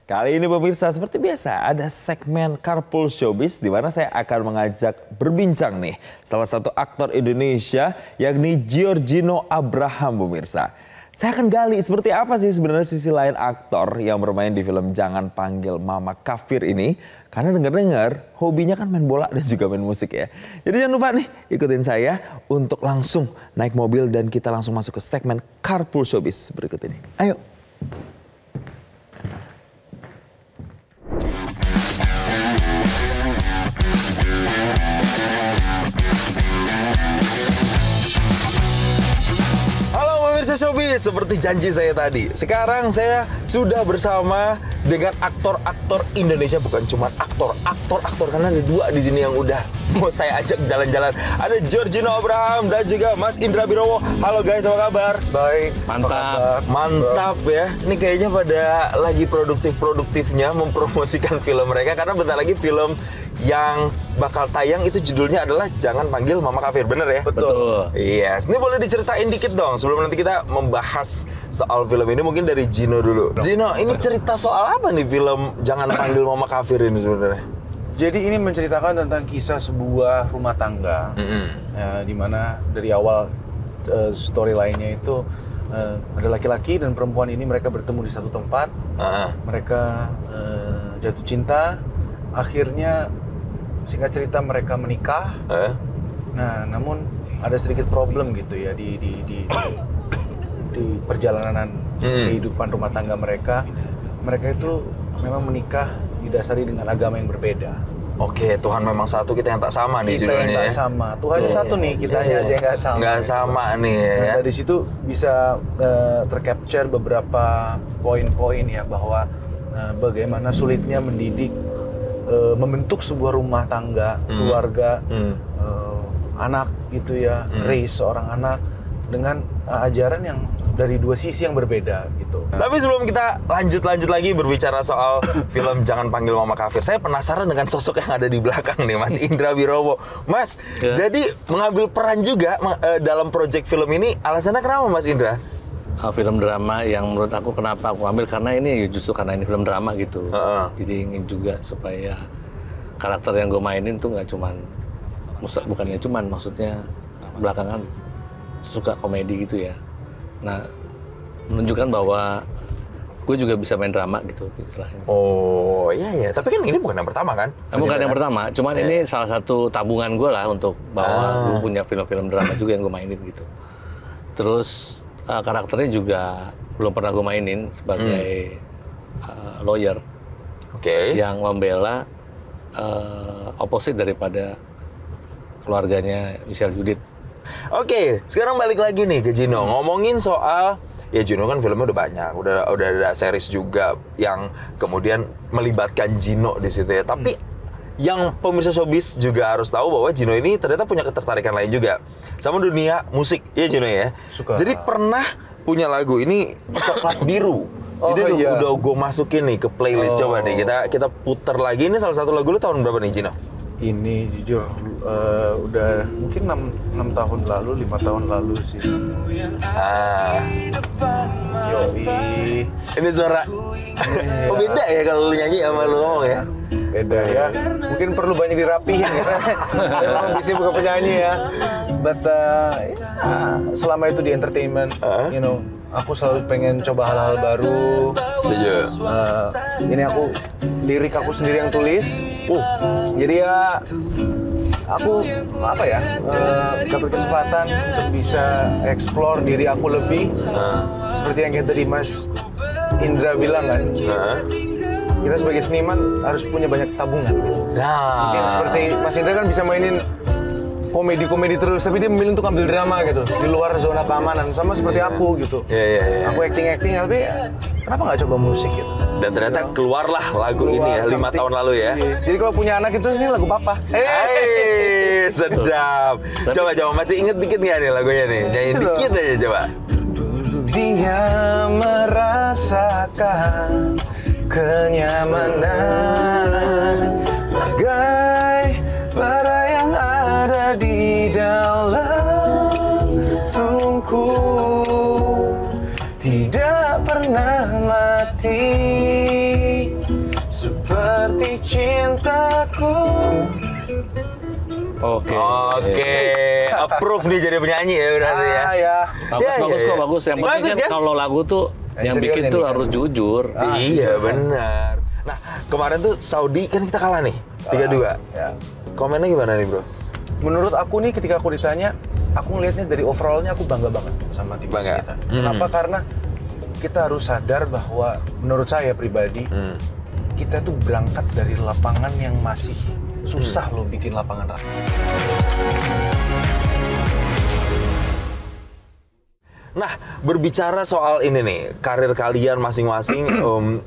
Kali ini pemirsa, seperti biasa ada segmen Carpool Showbiz di mana saya akan mengajak berbincang nih salah satu aktor Indonesia yakni Giorgino Abraham pemirsa. Saya akan gali seperti apa sih sebenarnya sisi lain aktor yang bermain di film Jangan Panggil Mama Kafir ini. Karena dengar-dengar hobinya kan main bola dan juga main musik ya. Jadi jangan lupa nih ikutin saya untuk langsung naik mobil dan kita langsung masuk ke segmen Carpool Showbiz berikut ini. Ayo. Pemirsa Showbiz, seperti janji saya tadi, sekarang saya sudah bersama dengan aktor-aktor Indonesia, bukan cuma aktor karena ada dua di sini yang udah mau saya ajak jalan-jalan. Ada Giorgino Abraham dan juga Mas Indra Birowo. Halo guys, apa kabar? Baik, mantap ya. Ini kayaknya pada lagi produktif-produktifnya mempromosikan film mereka karena bentar lagi film yang bakal tayang itu judulnya adalah Jangan Panggil Mama Kafir, bener ya? Betul. Yes, ini boleh diceritain dikit dong sebelum nanti kita membahas soal film ini, mungkin dari Gino dulu. Gino, ini cerita soal apa nih film Jangan Panggil Mama Kafir ini sebenarnya? Jadi ini menceritakan tentang kisah sebuah rumah tangga, di mana dari awal story lainnya itu ada laki-laki dan perempuan ini mereka bertemu di satu tempat, mereka jatuh cinta, akhirnya singkat cerita mereka menikah. Nah, namun ada sedikit problem gitu ya di perjalanan kehidupan rumah tangga mereka. Mereka itu memang menikah didasari dengan agama yang berbeda. Oke, Tuhan memang satu, kita yang tak sama nih judulnya. Kita yang tak sama. Tuhannya satu nih, kita aja yang nggak sama. Nggak sama nih ya. Nah, dari situ bisa tercapture beberapa poin-poin ya, bahwa bagaimana sulitnya mendidik, membentuk sebuah rumah tangga, keluarga, anak gitu ya, raise seorang anak dengan ajaran yang dari dua sisi yang berbeda gitu. Tapi sebelum kita lanjut lagi berbicara soal film Jangan Panggil Mama Kafir, saya penasaran dengan sosok yang ada di belakang nih, Mas Indra Birowo. Mas, jadi mengambil peran juga dalam proyek film ini, alasannya kenapa Mas Indra? Film drama yang menurut aku kenapa aku ambil, karena ini justru karena ini film drama gitu. Jadi ingin juga supaya karakter yang gue mainin tuh nggak cuman, bukannya cuman, maksudnya belakangan suka komedi gitu ya. Nah, menunjukkan bahwa gue juga bisa main drama gitu istilahnya. Oh iya, tapi kan ini bukan yang pertama kan? Bukan yang pertama, cuman ini salah satu tabungan gue lah untuk bahwa gue punya film-film drama juga yang gue mainin gitu. Terus karakternya juga belum pernah gue mainin sebagai lawyer, yang membela opposite daripada keluarganya Michelle Judith. Oke, sekarang balik lagi nih ke Gino, ngomongin soal, ya Gino kan filmnya udah banyak, udah ada series juga yang kemudian melibatkan Gino di situ ya. Tapi yang pemirsa Showbiz juga harus tahu bahwa Gino ini ternyata punya ketertarikan lain juga sama dunia musik, ya Gino ya. Suka. Jadi pernah punya lagu ini Coklat Biru. Jadi udah gue masukin nih ke playlist. Coba deh kita putar lagi. Ini salah satu lagu lu tahun berapa nih Gino? Ini jujur udah mungkin 6 tahun lalu, 5 tahun lalu sih. Yoi. Ini suara beda ya kalau lu nyanyi sama lu ngomong ya? Beda ya. Mungkin perlu banyak dirapihin ya. Memang bisa bukan penyanyi ya. But selama itu di entertainment, you know, aku selalu pengen coba hal-hal baru. Setuju. Ini lirik aku sendiri yang tulis. Jadi ya aku dapat kesempatan untuk bisa explore diri aku lebih. Seperti yang tadi Mas Indra bilang kan, kita sebagai seniman harus punya banyak tabungan. Mungkin seperti Mas Indra kan bisa mainin komedi terus, tapi dia memilih untuk ambil drama gitu di luar zona keamanan, sama seperti aku gitu. Aku acting tapi kenapa nggak coba musik gitu? Dan ternyata keluarlah lagu ini ya 5 tahun lalu ya. Jadi kalau punya anak itu, ini lagu papa. Sedap. Coba masih inget dikit nggak nih lagunya nih? Nyanyi dikit aja coba. Dia merasakan kenyamanan bagai bara yang ada di dalam tungku, tidak pernah mati. seperti cintaku. Oke. Approve nih jadi penyanyi ya berarti ya. Ya. Bagus kok, bagus. Yang penting Bagus, kan kan? kalau lagu tuh yang bikin tuh harus jujur. Iya benar. Nah kemarin tuh Saudi kan kita kalah nih 3-2. Ya. Komennya gimana nih bro? Menurut aku nih ketika aku ditanya, aku ngelihatnya dari overallnya aku bangga banget sama tim Bangga. kita. Kenapa? Karena kita harus sadar bahwa menurut saya pribadi kita tuh berangkat dari lapangan yang masih susah loh bikin lapangan rakyat. Nah, berbicara soal ini nih, karir kalian masing-masing,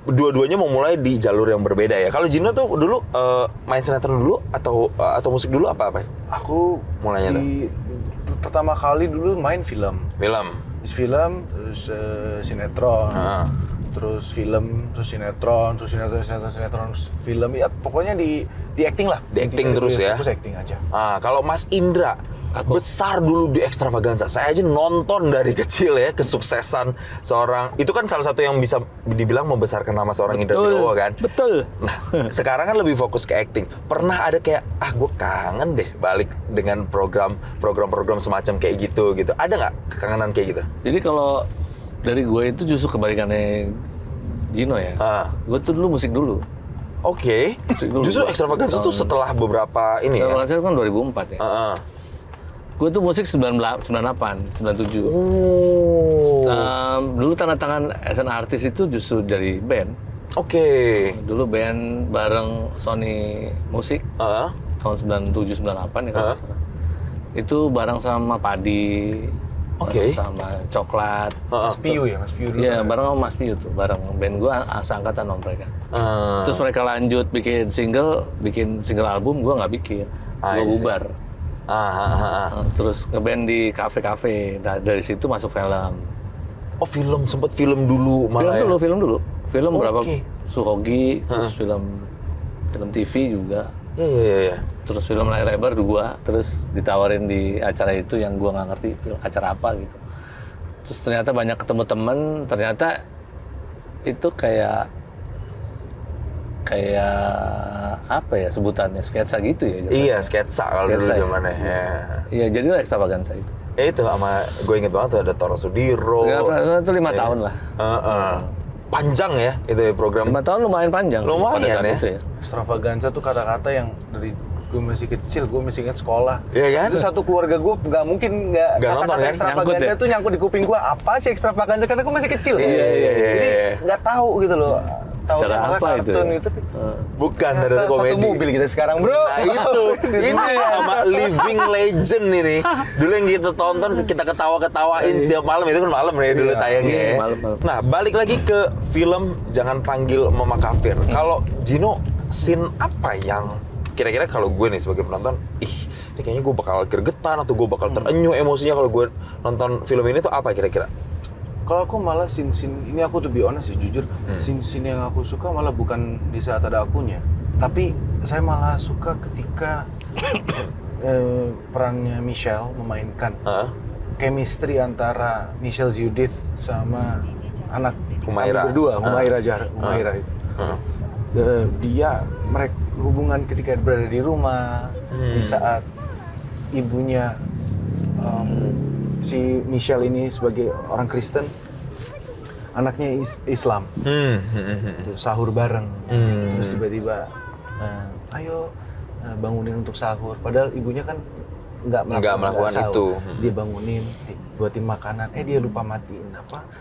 dua-duanya memulai di jalur yang berbeda ya. Kalau Gino tuh dulu main sinetron dulu atau musik dulu apa? Aku Mulainya pertama kali dulu main film. Film. Terus sinetron. Terus film, terus sinetron, terus film. Ya pokoknya di acting lah. Di acting terus ya? Terus acting aja. Kalau Mas Indra, besar dulu di Extravaganza. Saya aja nonton dari kecil ya kesuksesan seorang, itu kan salah satu yang bisa dibilang membesarkan nama seorang Indra Widowo kan. Betul. Nah, sekarang kan lebih fokus ke acting. Pernah ada kayak, gue kangen deh balik dengan program semacam kayak gitu. Ada nggak kekangenan kayak gitu? Jadi kalau dari gue itu justru kebalikannya Gino ya. Gue tuh dulu musik dulu. Oke. Justru Extravaganza tuh setelah beberapa ini ya. Extravaganza kan 2004 ya. Gue tuh musik 98, 97. Dulu tanda tangan as an artist itu justru dari band. Oke. Dulu band bareng Sony Musik tahun 97, 98 ya kalau nggak salah. Itu bareng sama Padi, bareng sama Coklat. Mas Piyu ya, Mas Piyu dulu. Iya, bareng sama Mas Piyu tuh, bareng band gue seangkatan sama mereka. Terus mereka lanjut bikin single album, gue nggak bikin. Gue bubar. Terus ngeband di kafe-kafe. Dari situ masuk film. Oh film, sempet film dulu malah Film dulu. Film berapa? Suhogi, terus film TV juga. Iya. Terus film layar lebar 2, terus ditawarin di acara itu yang gua nggak ngerti acara apa gitu. Terus ternyata banyak ketemu temen, ternyata itu kayak apa ya sebutannya, sketsa gitu ya. Iya, sketsa kalau dulu zamannya. Iya, jadilah Extravaganza itu. Itu sama gue inget banget tuh ada Tora Sudiro. Itu 5 tahun lah. Panjang ya itu ya program. 5 tahun lumayan panjang sih pada saat ya. itu ya. Extravaganza tuh kata-kata yang dari gue masih kecil, gue masih ingat sekolah. Iya kan? Itu satu keluarga gue nggak mungkin nggak nonton kan? Extravaganza tuh nyangkut di kuping gue. Apa sih Extravaganza? Karena gue masih kecil. Iya. Jadi nggak tahu gitu loh. Tahu Cara apa itu? Kartun gitu. Bukan ada komedi. Satu mobil kita sekarang, bro. Nah itu, ini sama living legend ini. Dulu yang kita tonton, kita ketawa-ketawain setiap malam, itu kan malam ya dulu tayangnya ya. Malam. Nah, balik lagi ke film Jangan Panggil Mama Kafir. Kalau Gino, scene apa yang kira-kira kalau gue nih sebagai penonton, ini kayaknya gue bakal gregetan atau gue bakal terenyuh emosinya kalau gue nonton film ini tuh apa kira-kira? Kalau aku malah scene-scene, ini aku to be honest sih, jujur, scene-scene yang aku suka malah bukan di saat ada akunya. Tapi saya malah suka ketika perannya Michelle memainkan chemistry antara Michelle Judith sama anak Humaira. Berdua, Humaira itu. Mereka hubungan ketika berada di rumah, di saat ibunya si Michelle ini sebagai orang Kristen, anaknya Islam, sahur bareng, terus tiba-tiba, ayo bangunin untuk sahur. Padahal ibunya kan nggak melakukan itu. Dia bangunin, buatin makanan, dia lupa matiin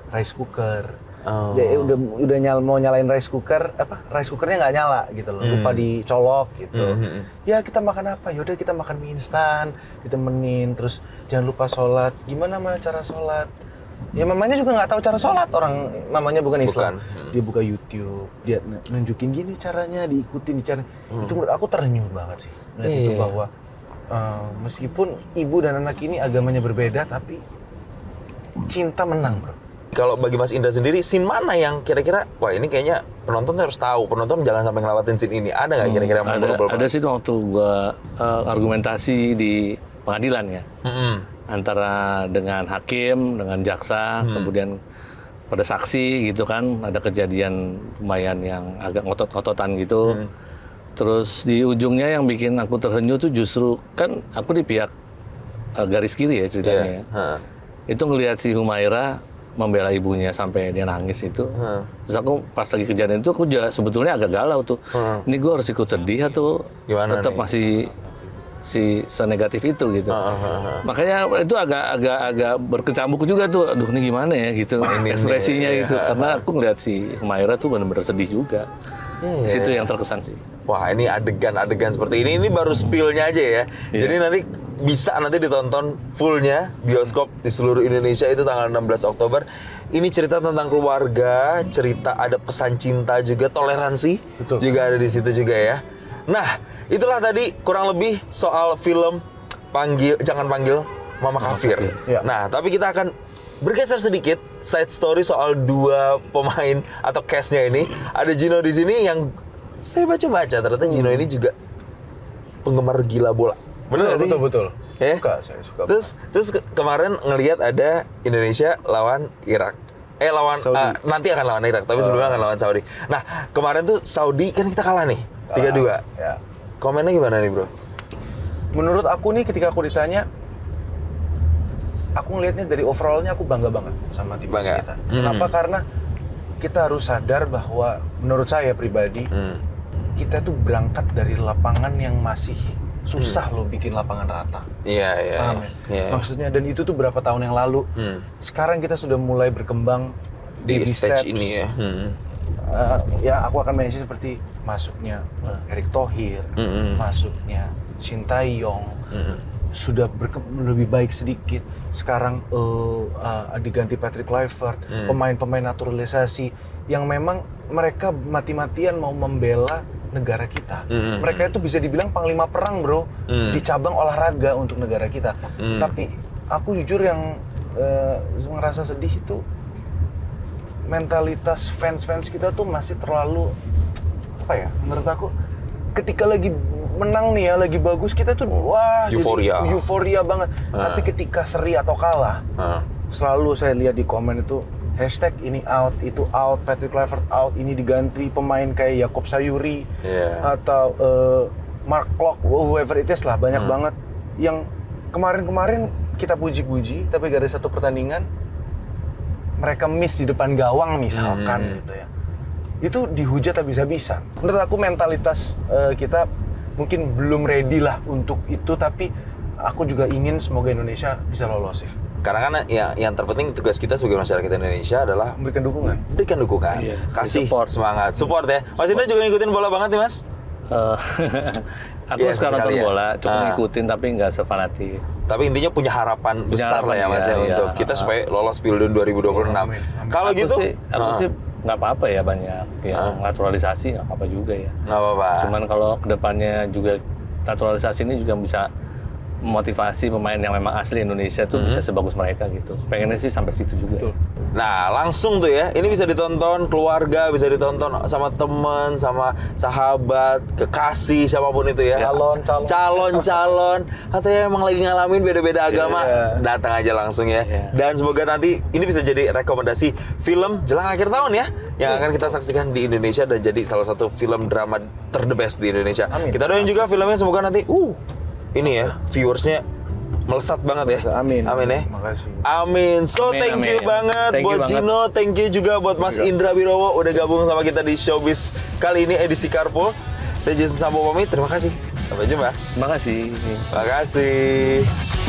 rice cooker. Dia udah mau nyalain rice cookernya nggak nyala gitu loh, lupa dicolok gitu. Ya kita makan apa? Yaudah kita makan mie instan, ditemenin, terus jangan lupa sholat. Gimana mah cara sholat? Ya mamanya juga nggak tahu cara sholat, orang mamanya bukan Islam. Dia buka YouTube, dia nunjukin gini caranya, diikutin cara. Itu menurut aku terenyuh banget sih. Itu bahwa meskipun ibu dan anak ini agamanya berbeda, tapi cinta menang, bro. Kalau bagi Mas Indra sendiri, scene mana yang kira-kira, wah ini kayaknya penonton harus tahu, penonton jangan sampai ngelewatin scene ini. Ada nggak kira-kira? Ada scene waktu gua argumentasi di pengadilan ya, antara dengan hakim, dengan jaksa, kemudian pada saksi gitu kan, ada kejadian lumayan yang agak ngotot-ngototan gitu. Terus di ujungnya yang bikin aku terhenyu tuh justru kan aku di pihak garis kiri ya ceritanya. Itu ngelihat si Humaira membela ibunya sampai dia nangis itu. Terus aku pas lagi kejadian itu aku juga sebetulnya agak galau tuh. Ini gue harus ikut sedih atau tetap masih senegatif itu gitu. Makanya itu agak berkecamuk juga tuh. Aduh ini gimana ya gitu ekspresinya gitu. Karena aku ngeliat si Humaira tuh benar-benar sedih juga. Situ yang terkesan sih. Wah, ini adegan-adegan seperti ini baru spill-nya aja ya. Jadi nanti bisa ditonton fullnya bioskop di seluruh Indonesia itu tanggal 16 Oktober. Ini cerita tentang keluarga, cerita ada pesan cinta juga, toleransi juga ada di situ juga ya. Nah, itulah tadi kurang lebih soal film Jangan Panggil Mama Kafir. Nah, tapi kita akan bergeser sedikit side story soal dua pemain atau cast-nya ini. Ada Gino di sini yang saya baca-baca ternyata Gino ini juga penggemar gila bola. Benar sih? Betul. Ya? Saya suka. Terus kemarin ngelihat ada Indonesia lawan Irak. Nanti akan lawan Irak, tapi sebelumnya akan lawan Saudi. Nah, kemarin tuh Saudi kan kita kalah nih, 3-2. Ya. Komennya gimana nih, Bro? Menurut aku nih ketika aku ditanya, aku ngelihatnya dari overallnya aku bangga banget sama timnas kita. Kenapa? Karena kita harus sadar bahwa menurut saya pribadi, kita tuh berangkat dari lapangan yang masih susah loh bikin lapangan rata. Iya. Maksudnya, dan itu tuh berapa tahun yang lalu. Sekarang kita sudah mulai berkembang di stage steps. ini ya. Ya aku akan mention seperti masuknya Erick Thohir, masuknya Shin Tae-yong, sudah lebih baik sedikit. Sekarang diganti Patrick Kluivert, pemain-pemain naturalisasi yang memang mereka mati-matian mau membela negara kita. Mereka itu bisa dibilang panglima perang, bro, di cabang olahraga untuk negara kita. Tapi aku jujur yang ngerasa sedih itu mentalitas fans kita tuh masih terlalu apa ya? Menurut aku ketika lagi menang nih ya, lagi bagus, kita tuh wah euforia banget. Tapi ketika seri atau kalah, selalu saya lihat di komen itu hashtag ini out, itu out, Patrick Kluivert out, ini diganti pemain kayak Jakob Sayuri atau Mark Klok, whoever it is lah, banyak banget yang kemarin kita puji-puji, tapi gak ada satu pertandingan mereka miss di depan gawang misalkan gitu ya. Itu dihujat habis-habisan. Menurut aku mentalitas kita mungkin belum ready lah untuk itu, tapi aku juga ingin semoga Indonesia bisa lolos ya. Karena kan ya, yang terpenting tugas kita sebagai masyarakat Indonesia adalah memberikan dukungan. Kasih semangat, support ya. Mas Indra juga ngikutin bola banget nih, Mas? Aku sekarang nonton bola, cuma ngikutin tapi nggak sefanatik. Tapi intinya punya harapan besar lah ya, Mas ya, untuk kita supaya lolos Piala 2026. Kalau gitu, aku sih nggak apa-apa ya, banyak yang naturalisasi nggak apa-apa juga ya. Nggak apa-apa. Cuman kalau kedepannya juga naturalisasi ini juga bisa motivasi pemain yang memang asli Indonesia tuh bisa sebagus mereka gitu. Pengennya sih sampai situ juga. Nah, langsung tuh ya, ini bisa ditonton keluarga, bisa ditonton sama teman, sama sahabat, kekasih, siapapun itu ya. Calon-calon, atau ya emang lagi ngalamin beda-beda agama, datang aja langsung ya. Dan semoga nanti ini bisa jadi rekomendasi film jelang akhir tahun ya, yang akan kita saksikan di Indonesia dan jadi salah satu film drama the best di Indonesia. Kita doain juga filmnya semoga nanti ini ya, viewersnya melesat banget ya. Amin ya. Makasih. Amin. So thank you banget buat Gino, thank you juga buat Mas Indra Wirowo udah gabung sama kita di Showbiz kali ini edisi Carpool. Saya Jason Sambo pamit, terima kasih. Sampai jumpa. Terima kasih. Terima kasih.